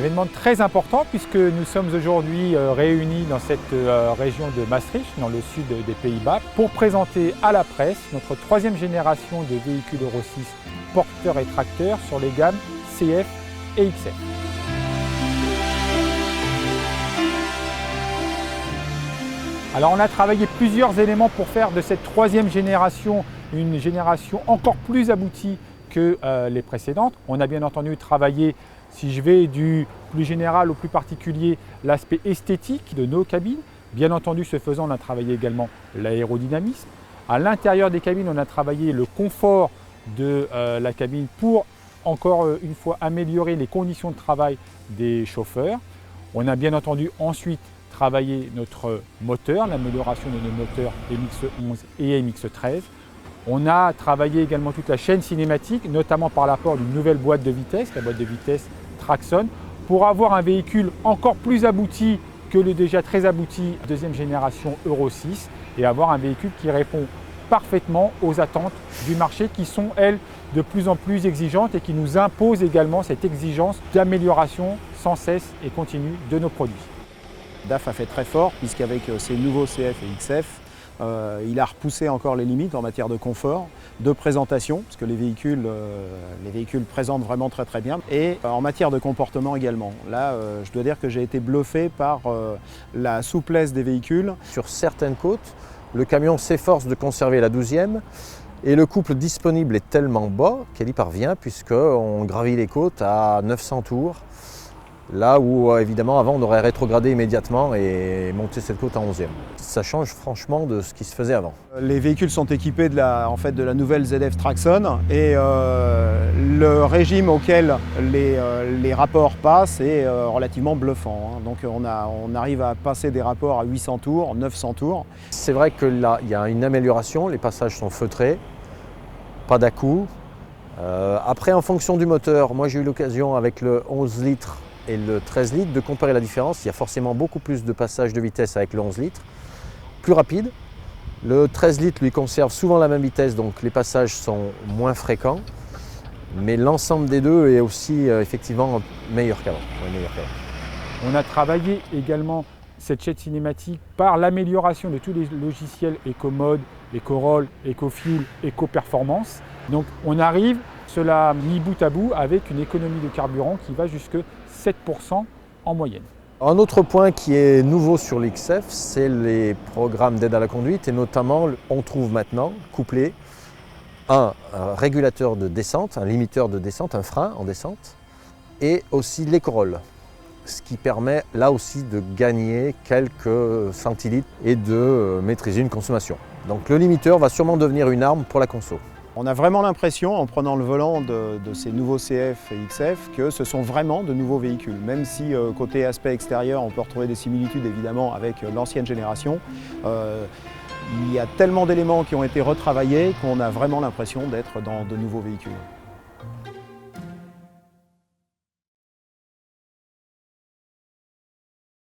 Événement très important puisque nous sommes aujourd'hui réunis dans cette région de Maastricht, dans le sud des Pays-Bas, pour présenter à la presse notre troisième génération de véhicules Euro 6 porteurs et tracteurs sur les gammes CF et XF. Alors on a travaillé plusieurs éléments pour faire de cette troisième génération une génération encore plus aboutie que les précédentes. On a bien entendu travaillé, si je vais du plus général au plus particulier, l'aspect esthétique de nos cabines. Bien entendu, ce faisant, on a travaillé également l'aérodynamisme. À l'intérieur des cabines, on a travaillé le confort de la cabine pour, encore une fois, améliorer les conditions de travail des chauffeurs. On a bien entendu ensuite travaillé notre moteur, l'amélioration de nos moteurs MX11 et MX13. On a travaillé également toute la chaîne cinématique, notamment par l'apport d'une nouvelle boîte de vitesse, la boîte de vitesse Traxon, pour avoir un véhicule encore plus abouti que le déjà très abouti deuxième génération Euro 6 et avoir un véhicule qui répond parfaitement aux attentes du marché qui sont, elles, de plus en plus exigeantes et qui nous imposent également cette exigence d'amélioration sans cesse et continue de nos produits. DAF a fait très fort puisqu'avec ses nouveaux CF et XF, il a repoussé encore les limites en matière de confort, de présentation, parce que les véhicules présentent vraiment très bien, et en matière de comportement également. Là, je dois dire que j'ai été bluffé par la souplesse des véhicules. Sur certaines côtes, le camion s'efforce de conserver la 12e et le couple disponible est tellement bas qu'elle y parvient puisqu'on gravit les côtes à 900 tours. Là où évidemment avant on aurait rétrogradé immédiatement et monté cette côte à 11e. Ça change franchement de ce qui se faisait avant. Les véhicules sont équipés de la nouvelle ZF Traxon et le régime auquel les rapports passent est relativement bluffant. Donc on arrive à passer des rapports à 800 tours, 900 tours. C'est vrai que là il y a une amélioration, les passages sont feutrés, pas d'à-coups. Après en fonction du moteur, moi j'ai eu l'occasion avec le 11 litres et le 13 litres de comparer la différence. Il y a forcément beaucoup plus de passages de vitesse avec le 11 litres, plus rapide. Le 13 litres lui conserve souvent la même vitesse, donc les passages sont moins fréquents. Mais l'ensemble des deux est aussi effectivement meilleur qu'avant. On a travaillé également cette chaîne cinématique par l'amélioration de tous les logiciels EcoMode, EcoRoll, EcoFuel, EcoPerformance. Donc on arrive, cela mis bout à bout, avec une économie de carburant qui va jusque 7% en moyenne. Un autre point qui est nouveau sur l'XF, c'est les programmes d'aide à la conduite et notamment on trouve maintenant couplé un régulateur de descente, un limiteur de descente, un frein en descente et aussi l'EcoRoll, ce qui permet là aussi de gagner quelques centilitres et de maîtriser une consommation. Donc le limiteur va sûrement devenir une arme pour la conso. On a vraiment l'impression, en prenant le volant de ces nouveaux CF et XF, que ce sont vraiment de nouveaux véhicules. Même si côté aspect extérieur, on peut retrouver des similitudes évidemment avec l'ancienne génération, il y a tellement d'éléments qui ont été retravaillés qu'on a vraiment l'impression d'être dans de nouveaux véhicules.